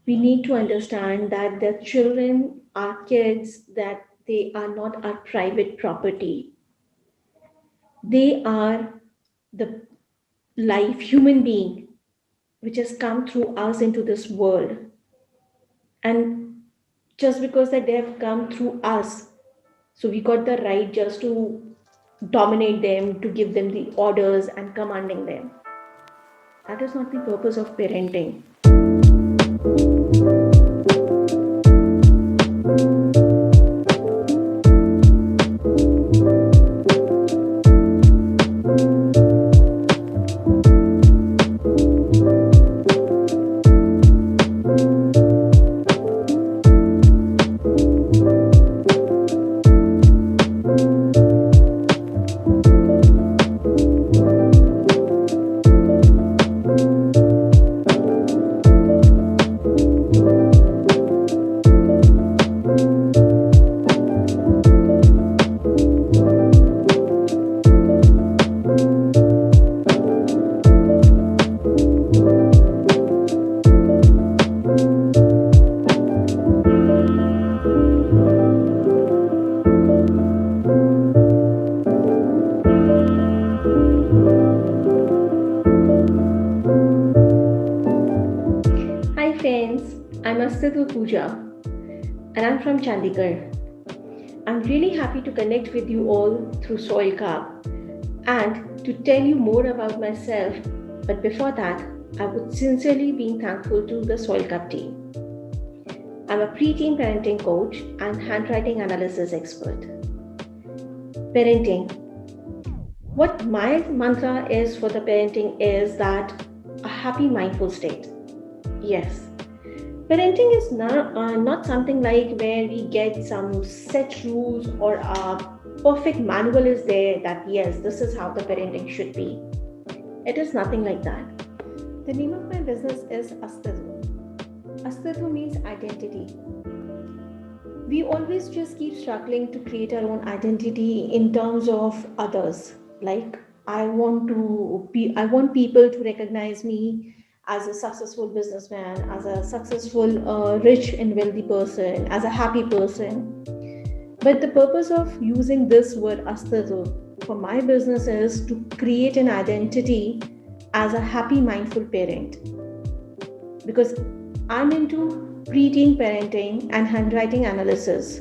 We need to understand that the children are kids, that they are not our private property. They are the life, human being, which has come through us into this world. And just because that they have come through us, so we got the right just to dominate them, to give them the orders and commanding them. That is not the purpose of parenting. Hi friends, I'm Astiitva Pooja and I'm from Chandigarh. I'm really happy to connect with you all through Soil Cup and to tell you more about myself. But before that, I would sincerely be thankful to the Soil Cup team. I'm a preteen parenting coach and handwriting analysis expert. Parenting. What my mantra is for the parenting is that a happy mindful state. Yes, parenting is not something like where we get some set rules or a perfect manual is there that yes, this is how the parenting should be. It is nothing like that. The name of my business is Astiitva. Astiitva means identity. We always just keep struggling to create our own identity in terms of others. Like I want people to recognize me as a successful businessman, as a successful, rich and wealthy person, as a happy person. But the purpose of using this word Astiitva for my business is to create an identity as a happy, mindful parent. Because I'm into preteen parenting and handwriting analysis.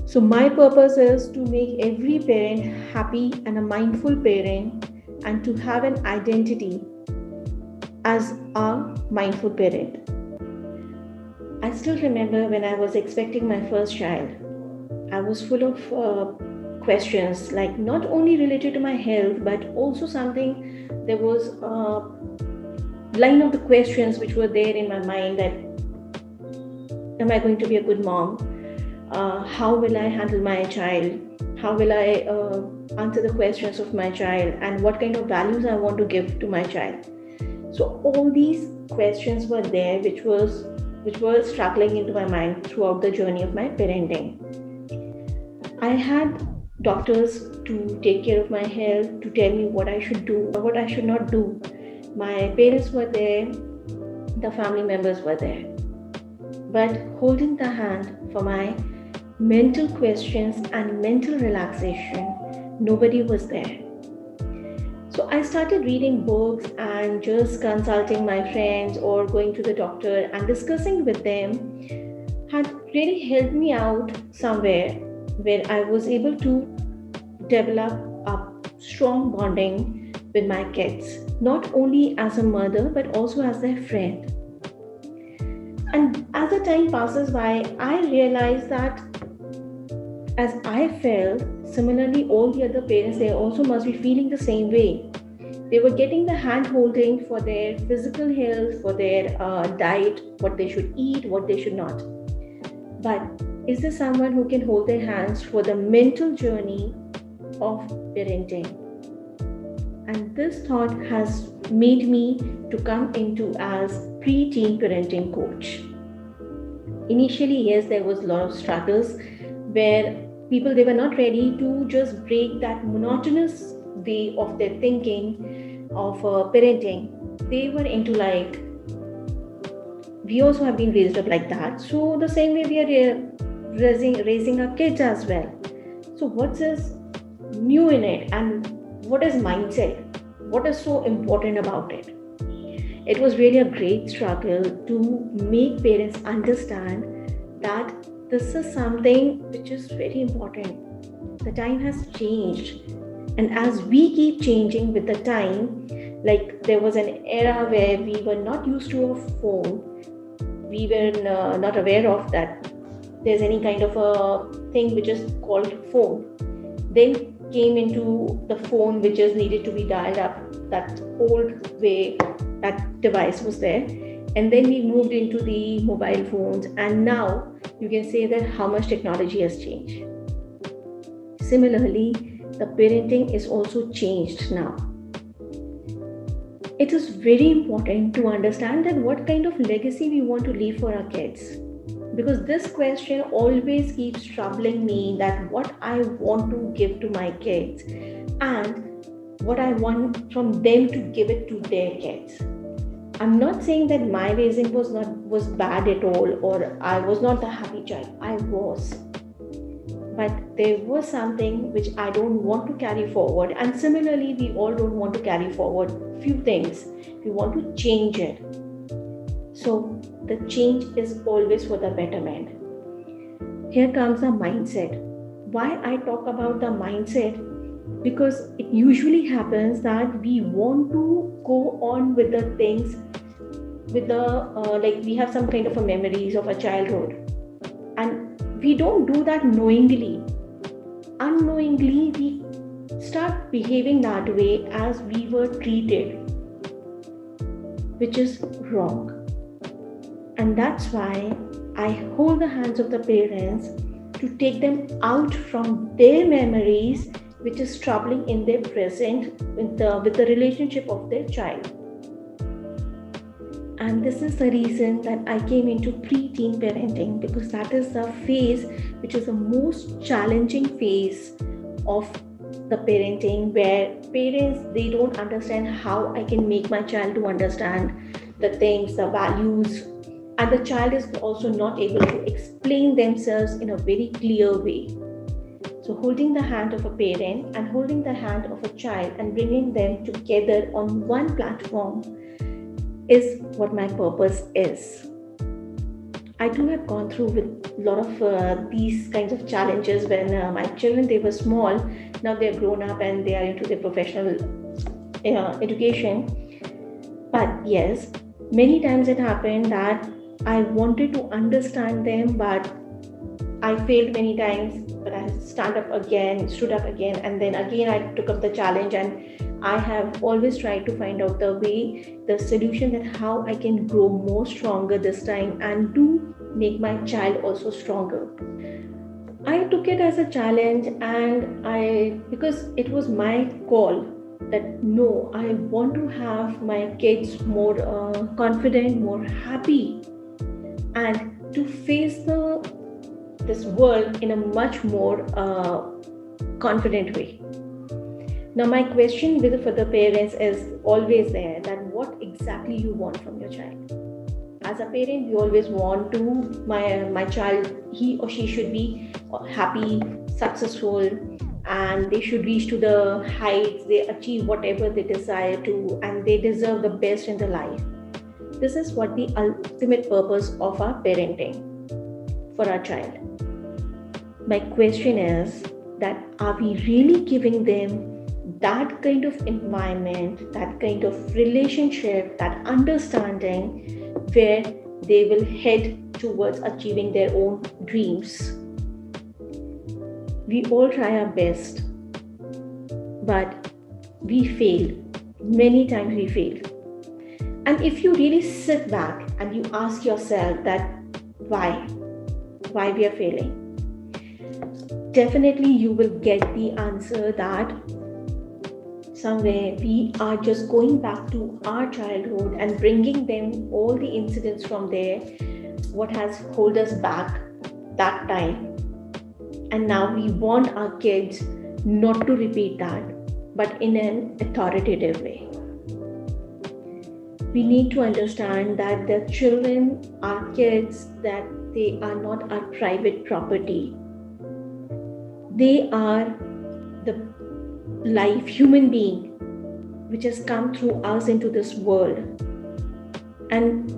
So, my purpose is to make every parent happy and a mindful parent and to have an identity as a mindful parent. I still remember when I was expecting my first child, I was full of questions, like not only related to my health, but also something, there was a line of the questions which were there in my mind that am I going to be a good mom? How will I handle my child? How will I answer the questions of my child? And what kind of values I want to give to my child? So all these questions were there, which were struggling into my mind throughout the journey of my parenting. I had doctors to take care of my health, to tell me what I should do, what I should not do. My parents were there, the family members were there. But holding the hand for my mental questions and mental relaxation, nobody was there. So I started reading books and just consulting my friends or going to the doctor and discussing with them had really helped me out somewhere where I was able to develop a strong bonding with my kids, not only as a mother but also as their friend. And as the time passes by, I realized that as I felt, similarly, all the other parents, they also must be feeling the same way. They were getting the hand holding for their physical health, for their diet, what they should eat, what they should not. But is there someone who can hold their hands for the mental journey of parenting? And this thought has made me to come into as preteen parenting coach. Initially, yes, there was a lot of struggles where people, they were not ready to just break that monotonous way of their thinking of parenting. They were into like we also have been raised up like that. So the same way we are raising our kids as well. So what's is new in it, and what is mindset? What is so important about it? It was really a great struggle to make parents understand that this is something which is very important. The time has changed, and as we keep changing with the time, like there was an era where we were not used to a phone, we were not aware of that there's any kind of a thing which is called phone. Then came into the phone which is needed to be dialed up, that old way that device was there, and then we moved into the mobile phones, and now you can say that how much technology has changed. Similarly, the parenting is also changed now. It is very important to understand that what kind of legacy we want to leave for our kids, because this question always keeps troubling me, that what I want to give to my kids and what I want from them to give it to their kids. I'm not saying that my raising was bad at all, or I was not the happy child. I was. But there was something which I don't want to carry forward. And similarly, we all don't want to carry forward few things. We want to change it. So the change is always for the betterment. Here comes the mindset. Why I talk about the mindset? Because it usually happens that we want to go on with the things with the like we have some kind of a memories of a childhood, and we don't do that knowingly. Unknowingly we start behaving that way as we were treated, which is wrong. And that's why I hold the hands of the parents to take them out from their memories, which is troubling in their present with the relationship of their child. And this is the reason that I came into preteen parenting, because that is the phase which is the most challenging phase of the parenting, where parents, they don't understand how I can make my child to understand the things, the values, and the child is also not able to explain themselves in a very clear way. So holding the hand of a parent and holding the hand of a child and bringing them together on one platform is what my purpose is. I too have gone through with a lot of these kinds of challenges when my children, they were small. Now they're grown up and they are into their professional education. But yes, many times it happened that I wanted to understand them, but I failed many times. But I stood up again, and then again I took up the challenge, and I have always tried to find out the solution, that how I can grow more stronger this time and to make my child also stronger. I took it as a challenge, and because it was my call that no, I want to have my kids more confident, more happy, and to face this world in a much more confident way. Now my question for the parents is always there, that what exactly you want from your child. As a parent, we always want to my child, he or she should be happy, successful, and they should reach to the heights, they achieve whatever they desire to, and they deserve the best in their life. This is what the ultimate purpose of our parenting for our child. My question is that are we really giving them that kind of environment, that kind of relationship, that understanding where they will head towards achieving their own dreams? We all try our best, but we fail. Many times we fail. And if you really sit back and you ask yourself that why we are failing, definitely you will get the answer that somewhere we are just going back to our childhood and bringing them all the incidents from there, what has held us back that time. And now we want our kids not to repeat that, but in an authoritative way. We need to understand that the children, our kids, that they are not our private property. They are the life human being which has come through us into this world. And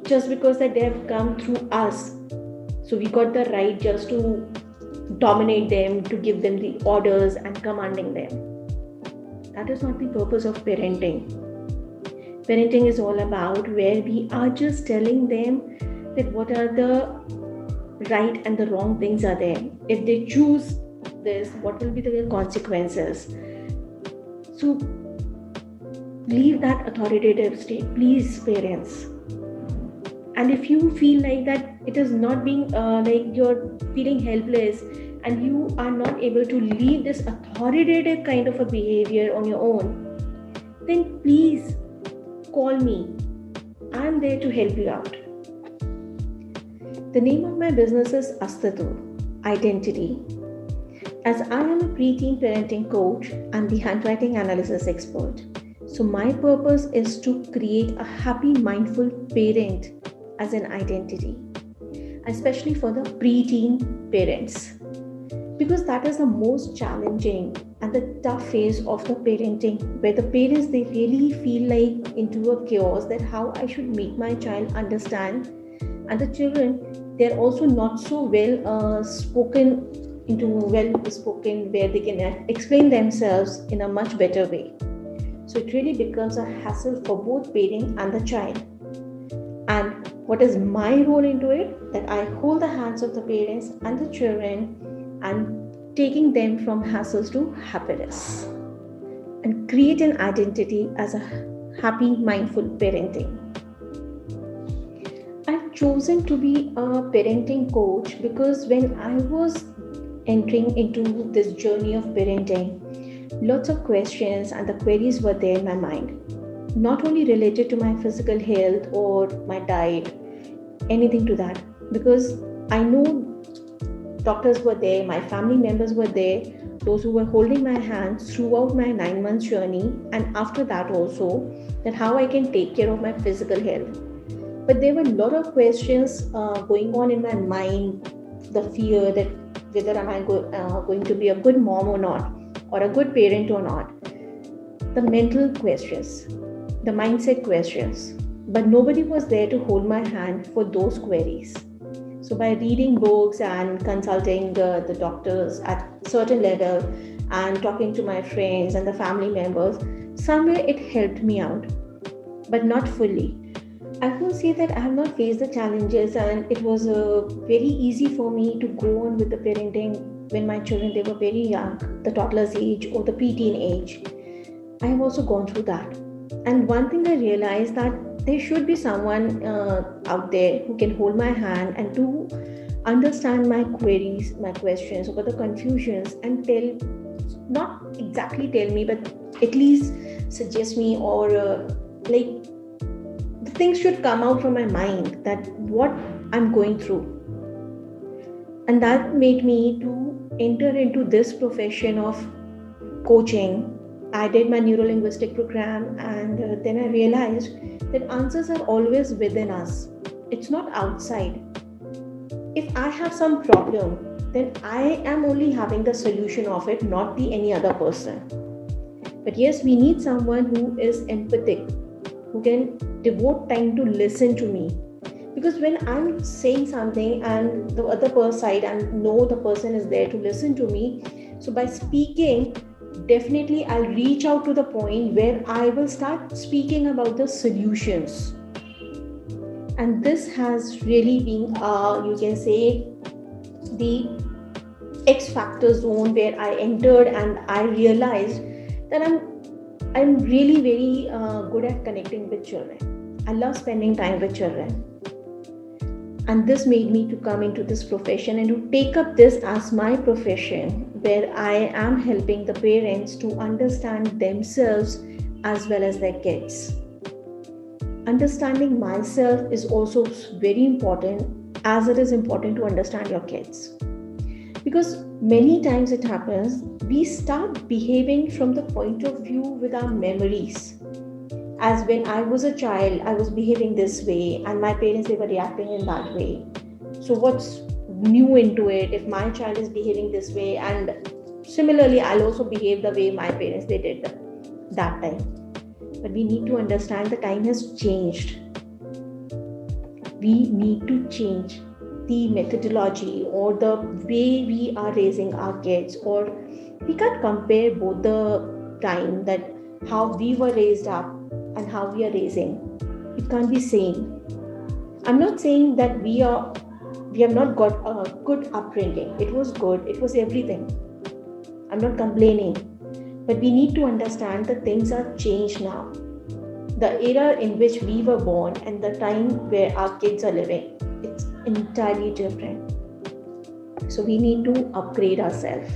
just because that they have come through us, so we got the right just to dominate them, to give them the orders and commanding them. That is not the purpose of parenting. Parenting is all about where we are just telling them that what are the right and the wrong things are there. If they choose this, what will be the consequences? So leave that authoritative state, please, parents. And if you feel like that it is not being like you're feeling helpless and you are not able to leave this authoritative kind of a behavior on your own, then please call me. I'm there to help you out. The name of my business is Astiitva, Identity. As I am a preteen parenting coach and the handwriting analysis expert, so my purpose is to create a happy, mindful parent as an identity, especially for the preteen parents, because that is the most challenging and the tough phase of the parenting, where the parents, they really feel like into a chaos that how I should make my child understand, and the children, they're also not so well spoken where they can explain themselves in a much better way. So it really becomes a hassle for both parent and the child. And what is my role into it? That I hold the hands of the parents and the children and taking them from hassles to happiness and create an identity as a happy, mindful parenting. I've chosen to be a parenting coach because when I was entering into this journey of parenting, lots of questions and the queries were there in my mind, not only related to my physical health or my diet, anything to that, because I know doctors were there, my family members were there, those who were holding my hands throughout my 9 month journey, and after that also, that how I can take care of my physical health. But there were a lot of questions going on in my mind, the fear that whether am I going to be a good mom or not, or a good parent or not, the mental questions, the mindset questions, but nobody was there to hold my hand for those queries. So by reading books and consulting the doctors at certain level and talking to my friends and the family members, somewhere it helped me out, but not fully. I will say that I have not faced the challenges, and it was very easy for me to go on with the parenting when my children, they were very young, the toddler's age or the preteen age. I have also gone through that. And one thing I realized that there should be someone out there who can hold my hand and to understand my queries, my questions, or the confusions, and not exactly tell me, but at least suggest me, or like the things should come out from my mind that what I'm going through. And that made me to enter into this profession of coaching. I did my neuro-linguistic program, and then I realized that answers are always within us. It's not outside. If I have some problem, then I am only having the solution of it, not any other person. But yes, we need someone who is empathic, who can devote time to listen to me. Because when I'm saying something and the other side, I know the person is there to listen to me. So by speaking, definitely I'll reach out to the point where I will start speaking about the solutions. And this has really been, you can say, the X factor zone where I entered, and I realized that I'm really very good at connecting with children. I love spending time with children. And this made me to come into this profession and to take up this as my profession, where I am helping the parents to understand themselves as well as their kids. Understanding myself is also very important, as it is important to understand your kids. Because many times it happens, we start behaving from the point of view with our memories. as when I was a child, I was behaving this way, and my parents, they were reacting in that way. So what's new into it if my child is behaving this way, and similarly I'll also behave the way my parents they did that time. But we need to understand the time has changed. We need to change the methodology or the way we are raising our kids, or we can't compare both the time that how we were raised up and how we are raising. It can't be same. I'm not saying that we have not got a good upbringing. It was good, it was everything. I'm not complaining, but we need to understand that things are changed now. The era in which we were born and the time where our kids are living, it's entirely different. So we need to upgrade ourselves.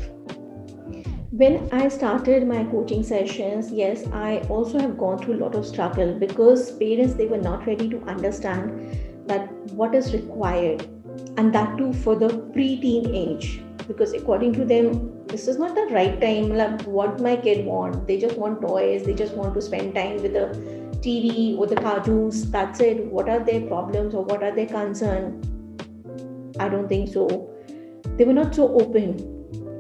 When I started my coaching sessions, yes, I also have gone through a lot of struggle, because parents, they were not ready to understand that what is required, and that too for the preteen age, because according to them, this is not the right time. Like what my kid want, they just want toys, they just want to spend time with the TV or the cartoons, that's it. What are their problems or what are their concerns? I don't think so. They were not so open.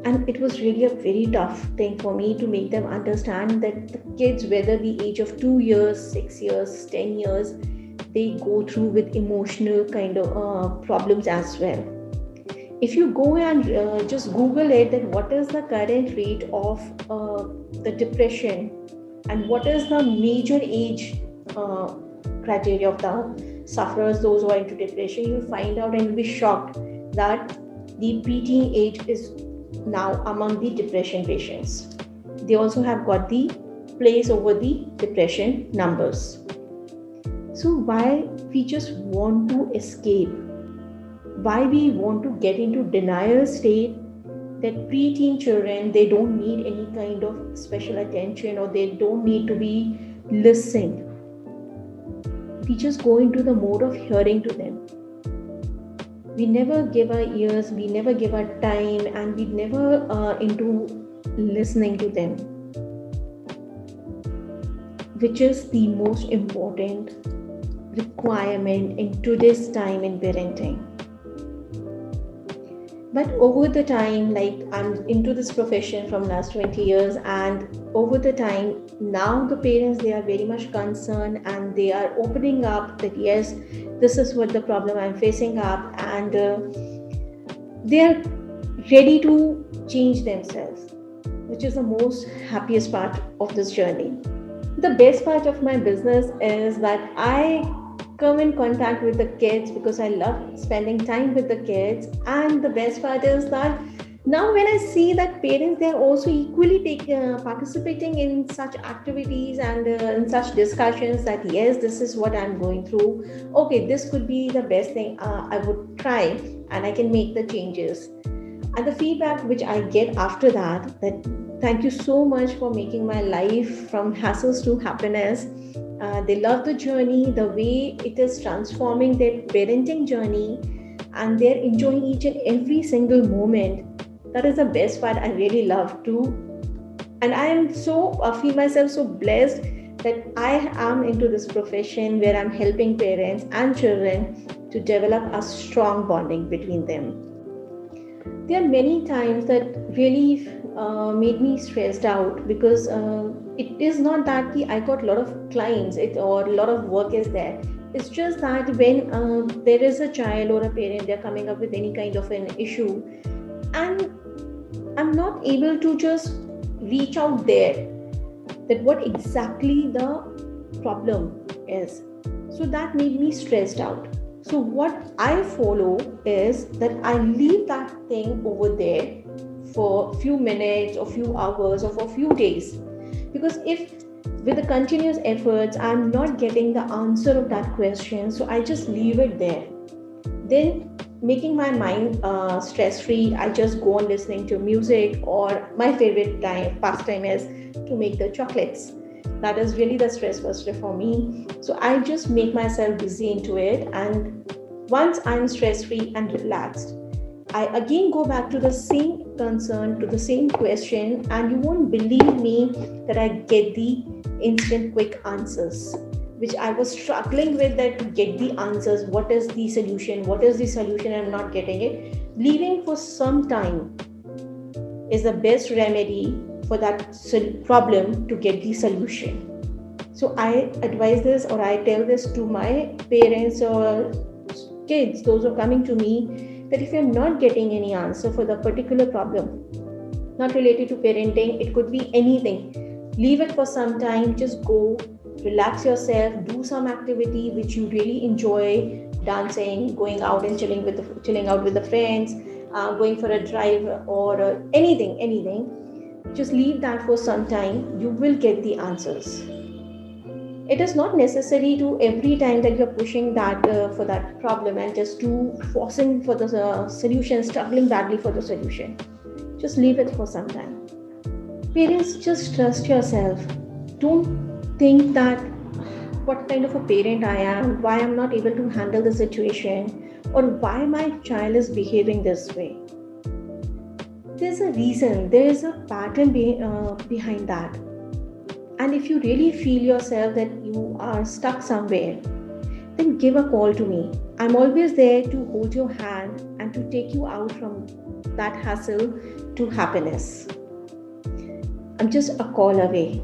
And it was really a very tough thing for me to make them understand that the kids, whether the age of 2 years, 6 years, 10 years, they go through with emotional kind of problems as well. If you go and just Google it, that what is the current rate of the depression, and what is the major age criteria of the sufferers, those who are into depression, you'll find out and you'll be shocked that the preteen age is now among the depression patients. They also have got the place over the depression numbers. So why we just want to escape, why we want to get into denial state that preteen children, they don't need any kind of special attention, or they don't need to be listened. We just go into the mode of hearing to them. We never give our ears, we never give our time, and we never into listening to them, which is the most important requirement in today's time in parenting. But over the time, like I'm into this profession from last 20 years, and over the time, now the parents, they are very much concerned, and they are opening up that yes, this is what the problem I'm facing up, and they are ready to change themselves, which is the most happiest part of this journey. The best part of my business is that I come in contact with the kids because I love spending time with the kids. And the best part is that now when I see that parents, they are also equally participating in such activities and in such discussions, that yes, this is what I'm going through. Okay, this could be the best thing I would try, and I can make the changes. And the feedback which I get after that thank you so much for making my life from hassles to happiness. They love the journey, the way it is transforming their parenting journey, and they're enjoying each and every single moment. That is the best part I really love too. And I feel myself so blessed that I am into this profession where I'm helping parents and children to develop a strong bonding between them. There are many times that really made me stressed out, because it is not that I got a lot of clients or a lot of work is there. It's just that when there is a child or a parent, they're coming up with any kind of an issue, and I'm not able to just reach out there that what exactly the problem is. So that made me stressed out. So what I follow is that I leave that thing over there for a few minutes or few hours or for a few days. Because if with the continuous efforts I'm not getting the answer of that question, so I just leave it there. Then making my mind stress-free, I just go on listening to music, or my favorite pastime is to make the chocolates. That is really the stress buster for me. So I just make myself busy into it, and once I'm stress-free and relaxed, I again go back to the same concern, to the same question, and you won't believe me that I get the instant quick answers, which I was struggling with, that to get the answers. What is the solution? What is the solution? I'm not getting it. Leaving for some time is the best remedy for that problem to get the solution. So I advise this, or I tell this to my parents or kids, those who are coming to me, that if you're not getting any answer for the particular problem, not related to parenting, it could be anything, leave it for some time. Just go, relax yourself, do some activity which you really enjoy, dancing, going out and chilling out with the friends, going for a drive, or anything. Just leave that for some time. You will get the answers. It is not necessary to every time that you're pushing that for that problem and just forcing for the solution, struggling badly for the solution. Just leave it for some time. Parents, just trust yourself. Don't think that what kind of a parent I am, why I'm not able to handle the situation, or why my child is behaving this way. There's a reason, there is a pattern behind that. And if you really feel yourself that you are stuck somewhere, then give a call to me. I'm always there to hold your hand and to take you out from that hassle to happiness. I'm just a call away.